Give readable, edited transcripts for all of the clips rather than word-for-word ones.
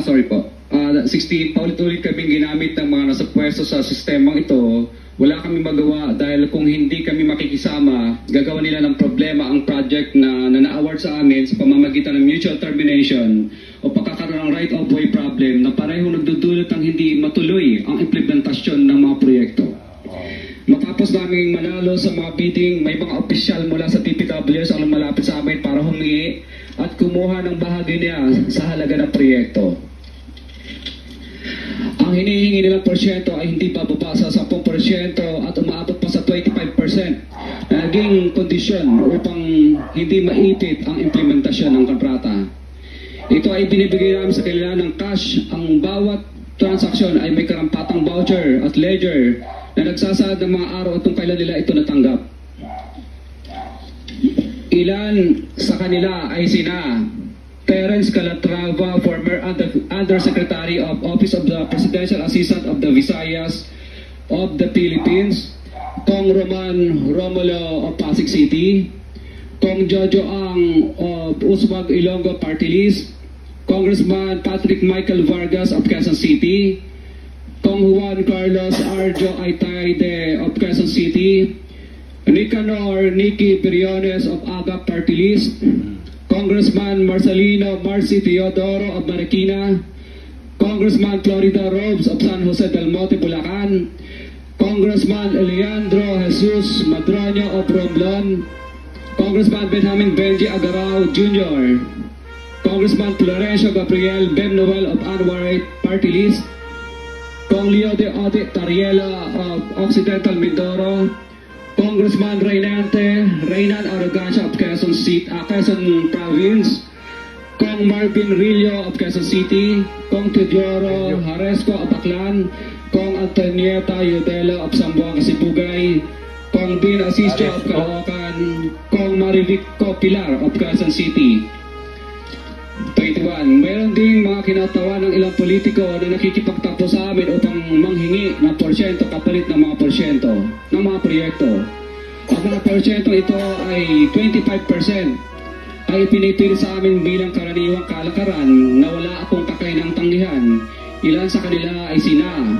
Sorry po. 60 paulit-ulit kaming ginamit ng mga nasa pwesto sa sistemang ito. Wala kami magawa dahil kung hindi kami makikisama, gagawa nila ng problema ang project na na-award sa amin sa pamamagitan ng mutual termination o pagkakaroon ng right-of-way problem na parehong nagdudulot ng hindi matuloy ang implementasyon ng mga proyekto. Matapos naming manalo sa mga bidding, may mga opisyal mula sa DPWS ang lumalapit sa amin para humingi at kumuha ng bahagi niya sa halaga ng proyekto. Ang hinihingi nilang porsyento ay hindi bababa sa 10% at umaabot pa sa 25%. Naging kondisyon upang hindi maipit ang implementasyon ng kontrata. Ito ay binibigay namin sa kanila ng cash. Ang bawat transaksyon ay may karampatang voucher at ledger na nagsasaad ng mga araw at kung kailan nila ito natanggap. Ilan sa kanila ay sina Terence Calatrava, former Undersecretary of Office of the Presidential Assistant of the Visayas of the Philippines, Kong Roman Romulo of Pasig City, Kong Jojo Ang of Uswag Ilonggo Party List, Congressman Patrick Michael Vargas of Quezon City, Kong Juan Carlos Arjo Aitayde of Quezon City, Nicanor Nicky Briones of AGAP Party List, Congressman Marcelino Marci Teodoro of Marikina, Congressman Florida Robes of San Jose del Monte, Bulacan, Congressman Leandro Jesus Madroño of Romblon, Congressman Benjamin Benji Agarao Jr., Congressman Florencio Gabriel Ben Noel of Anwar Party List, Kong Leo de Ote Tariela of Occidental Mindoro, Congressman Reynan Arrogancia of Quezon Province, Kong Marvin Rillo of Quezon City, Kong Teodoro Haresco of Aklan, Kong Antonieta Yudela of Zamboanga Sibugay, Kong Bin Asisio of Caloocan, Kong Marivico Pilar of Quezon City. 21. Mayroon ding mga kinatawa ng ilang politiko na nakikipagtapos sa amin upang manghingi ng porsyento kapalit ng mga porsyento ng mga proyekto. Ang mga porsyento ito ay 25% ay pinipili sa amin bilang karaniwang kalakaran na wala akong kakainang tanggihan. Ilan sa kanila ay sina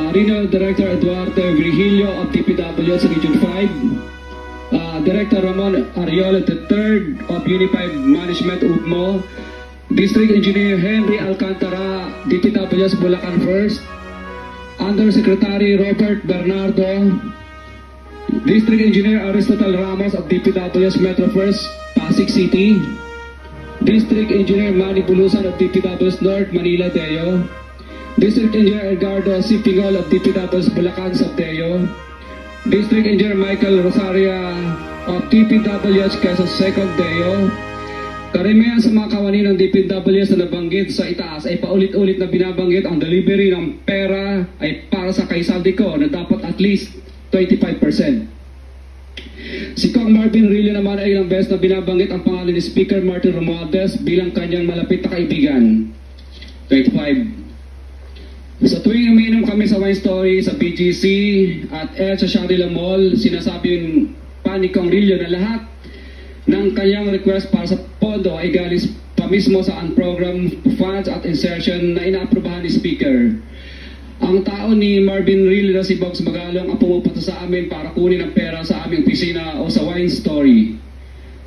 Regional Director Eduardo Virgilio of DPWS Region 5, Director Ramon Ariola III of Unified Management UGMO, District Engineer Henry Alcantara, DPWS Bulacan First, Undersecretary Robert Bernardo, District Engineer Aristotle Ramos of DPWS Metro First, Pasig City, District Engineer Manny Bulusan of DPWS North, Manila Deo, District Engineer Edgardo C. Pingol of DPWS Bulacan Sabdeo, District Engineer Michael Rosaria of DPWS Quezon Second Deo. Karamihan sa mga kawani ng DPWS na nabanggit sa itaas ay paulit-ulit na binabanggit ang delivery ng pera ay para sa kay Saldico na dapat at least 25%. Si Kong Marvin Rillo naman ay ilang beses na binabanggit ang pangalan ni Speaker Martin Romualdez bilang kanyang malapit na kaibigan. 25. Sa tuwing umiinom kami sa wine story sa BGC at sa Shangri-La Mall, sinasabi pa ni Kong Rillo na lahat ng kanyang request para sa pondo ay galing pa mismo sa unprogrammed funds at insertion na inaaprubahan ni Speaker. Ang tao ni Marvin Rillo na si Bogs Magalong ang pumupunta sa amin para kunin ang pera sa aming opisina o sa wine story.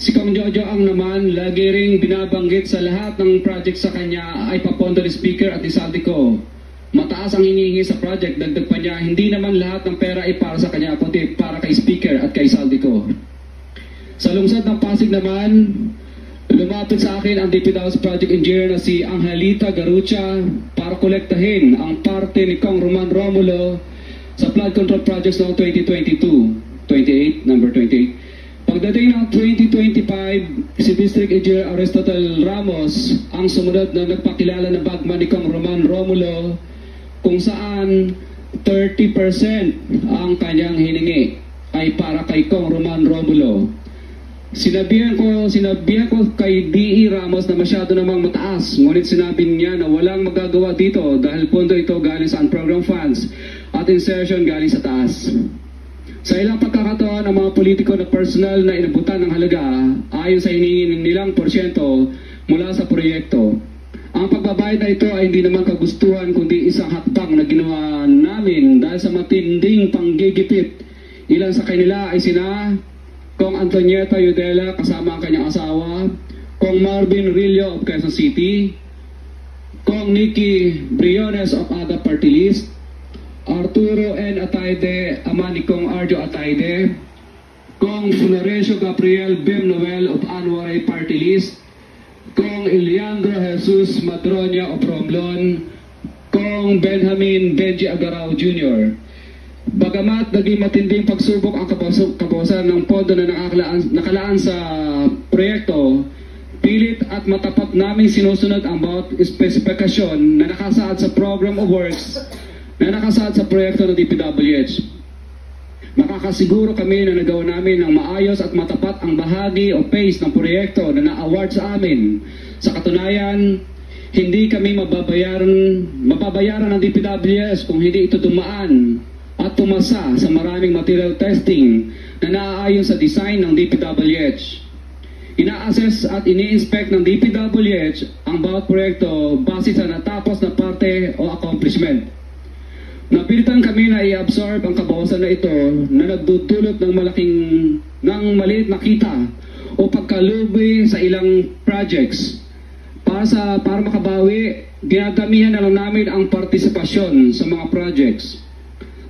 Si Kong Jojo Ang naman, lagi ring binabanggit sa lahat ng project sa kanya ay papondo ni Speaker at ni Saldico. Mataas ang hinihingi sa project, dagdag pa niya, hindi naman lahat ng pera ay para sa kanya, kundi para kay Speaker at kay Saldico. Sa lungsod ng Pasig naman, lumapit sa akin ang DPWS Project Engineer na si Angelita Garucha para kolektahin ang parte ni Kong Roman Romulo sa flood control projects noong 2022, number 28. Pagdating ng 2025, si District Engineer Aristotle Ramos ang sumunod na nagpakilala na bagman ni Kong Roman Romulo kung saan 30% ang kanyang hiningi ay para kay Kong Roman Romulo. Sinabihan ko kay D.E. Ramos na masyado namang mataas, ngunit sinabi niya na walang magagawa dito dahil pondo ito galing sa unprogrammed funds at insertion galing sa taas. Sa ilang pagkakataon, ang mga politiko na personal na inabutan ng halaga ayon sa hiningi nilang porsyento mula sa proyekto. Ang pagbabayad na ito ay hindi naman kagustuhan kundi isang hakbang na ginawa namin dahil sa matinding panggigipit. Ilan sa kanila ay sina Kong Antonieta Yudela kasama ang kanyang asawa, Kong Marvin Rillo of Quezon City, Kong Nikki Briones of AGA Party List, Arturo N. Ataide, ama ni Kong Arjo Ataide, Kong Florencio Gabriel Bem Noel of Anwaray Party List, Kong Eliandro Jesus Madroña of Romblon, Kong Benjamin Benji Agarao Jr. Bagamat naging matinding pagsubok ang kabawasan ng pondo na nakalaan sa proyekto, pilit at matapat namin sinusunod ang bawat espesifikasyon na nakasaad sa Program of Works na nakasaad sa proyekto ng DPWH. Makakasiguro kami na nagawa namin ng maayos at matapat ang bahagi o phase ng proyekto na na-award sa amin. Sa katunayan, hindi kami mababayaran ng DPWH kung hindi ito dumaan at pumasa sa maraming material testing na naaayon sa design ng DPWH. Ina-assess at ini-inspect ng DPWH ang bawat proyekto base sa natapos na parte o accomplishment. Napilitan kami na i-absorb ang kabawasan na ito na nagdudulot ng maliit na kita o pagkalubi sa ilang projects. Para makabawi, ginadamihan na lang namin ang partisipasyon sa mga projects.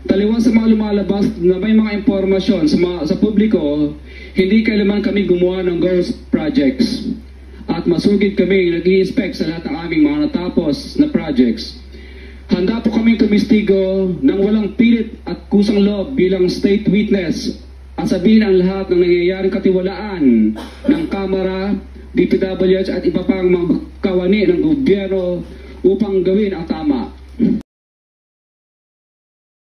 Taliwas sa mga lumalabas na may mga impormasyon sa publiko, hindi kailanman kami gumawa ng ghost projects. At masugid kami nag-i-inspect sa lahat ng aming mga natapos na projects. Handa po kaming kumistigo ng walang pilit at kusang loob bilang state witness at sabihin ang lahat ng nangyayaring katiwalaan ng Kamara, DPWH at iba pang mga kawani ng gobyerno upang gawin ang tama.